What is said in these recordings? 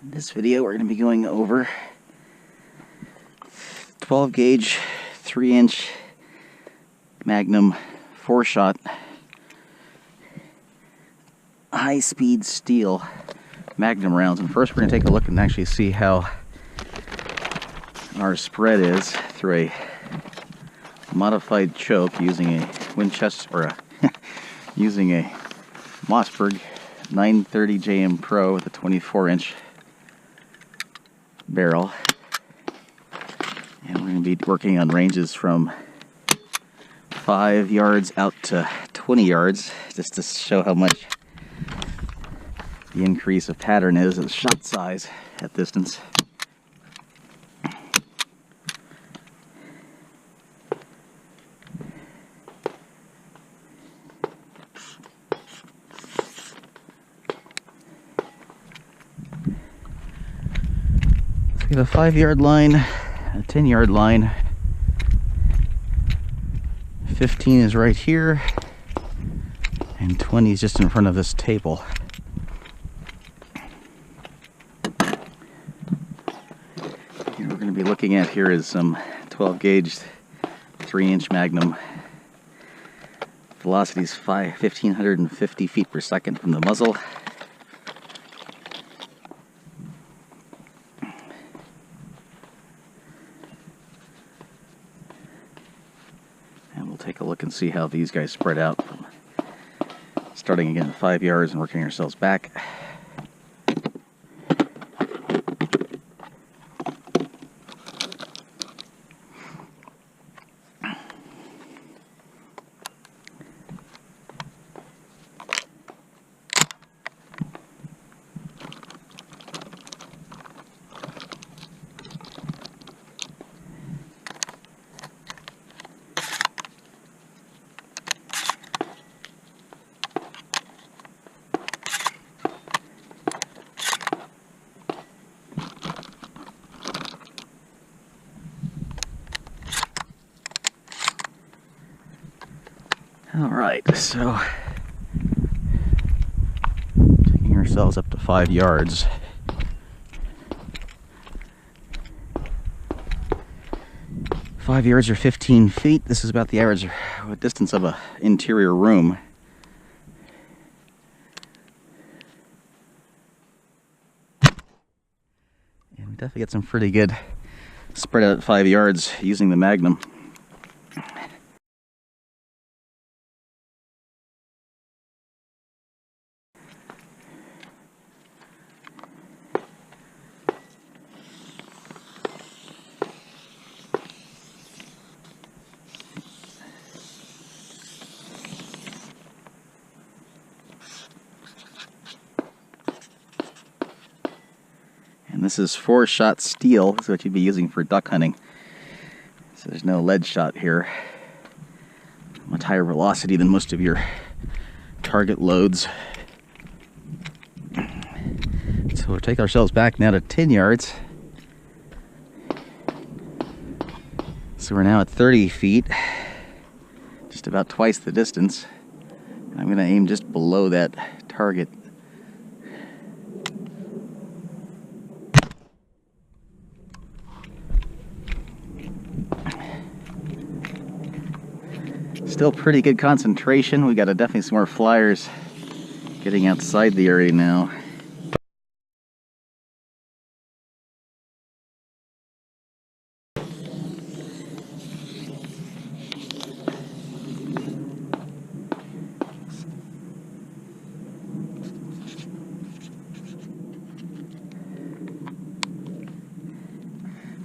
In this video we're going to be going over 12 gauge 3-inch Magnum 4-shot high-speed steel Magnum rounds. And first we're going to take a look and actually see how our spread is through a modified choke using a Winchester or using a Mossberg 930 JMPro with a 24-inch barrel. And we're going to be working on ranges from 5 yards out to 20 yards just to show how much the increase of pattern is of shot size at distance. We have a 5-yard line, a 10-yard line. 15 is right here, and 20 is just in front of this table. What we're going to be looking at here is some 12 gauge 3-inch Magnum. Velocity is 1,550 feet per second from the muzzle. Take a look and see how these guys spread out from starting again at 5 yards and working ourselves back. Alright, so taking ourselves up to 5 yards. Five yards or 15 feet. This is about the average distance of an interior room. And we definitely get some pretty good spread out at 5 yards using the Magnum. And this is 4-shot steel. This is what you'd be using for duck hunting. So there's no lead shot here. Much higher velocity than most of your target loads. So we'll take ourselves back now to 10 yards. So we're now at 30 feet. Just about twice the distance. I'm going to aim just below that target. Still pretty good concentration. We got definitely some more flyers getting outside the area now.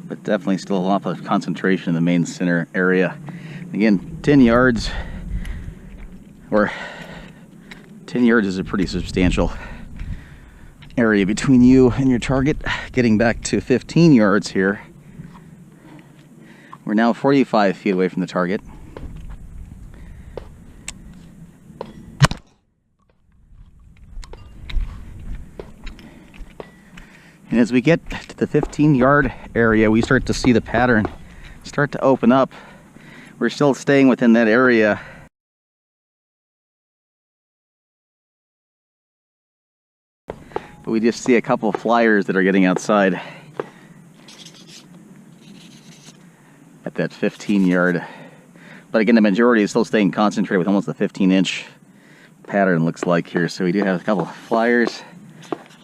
But definitely still a lot of concentration in the main center area. Again, 10 yards, or 10 yards is a pretty substantial area between you and your target. Getting back to 15 yards here. We're now 45 feet away from the target. And as we get to the 15-yard area, we start to see the pattern start to open up. We're still staying within that area. But we just see a couple of flyers that are getting outside at that 15-yard. But again, the majority is still staying concentrated with almost a 15-inch pattern, looks like here. So we do have a couple of flyers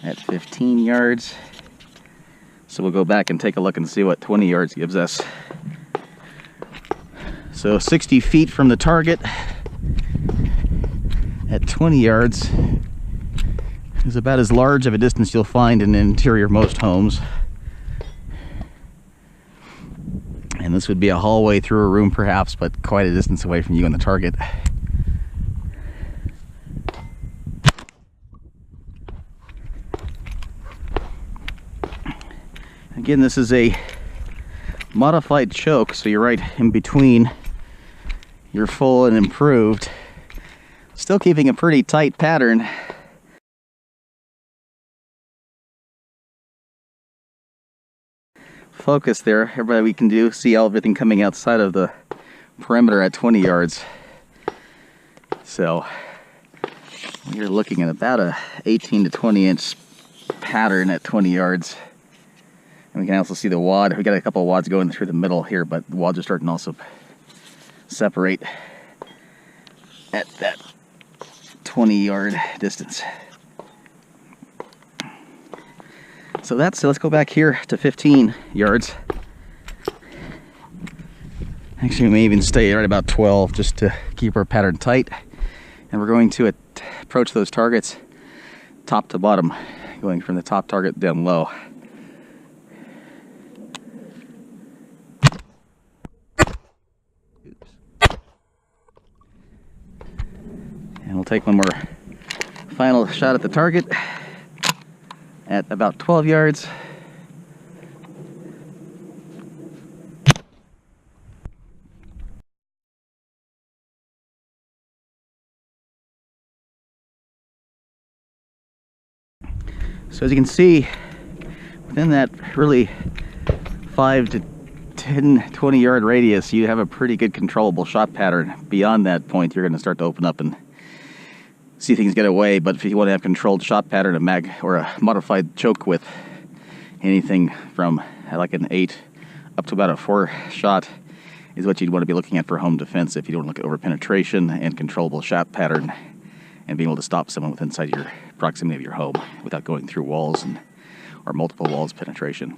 at 15 yards. So we'll go back and take a look and see what 20 yards gives us. So 60 feet from the target at 20 yards is about as large of a distance you'll find in the interior of most homes. And this would be a hallway through a room perhaps, but quite a distance away from you and the target. Again, this is a modified choke, so you're right in between your full and improved. Still keeping a pretty tight pattern. Focus there, everybody, we can see everything coming outside of the perimeter at 20 yards. So we're looking at about a 18 to 20 inch pattern at 20 yards. And we can also see the wad. We got a couple of wads going through the middle here, but the wads are starting to also separate at that 20-yard distance. So let's go back here to 15 yards. Actually, we may even stay right about 12 just to keep our pattern tight. And we're going to approach those targets top to bottom, going from the top target down low. And we'll take one more final shot at the target at about 12 yards. So as you can see, within that really 5 to 10, 20 yard radius, you have a pretty good controllable shot pattern. Beyond that point, you're going to start to open up and see things get away. But if you want to have controlled shot pattern, a mag or a modified choke with anything from like an 8 up to about a 4 shot is what you'd want to be looking at for home defense if you don't look at over penetration and controllable shot pattern and being able to stop someone within inside your proximity of your home without going through walls or multiple walls penetration.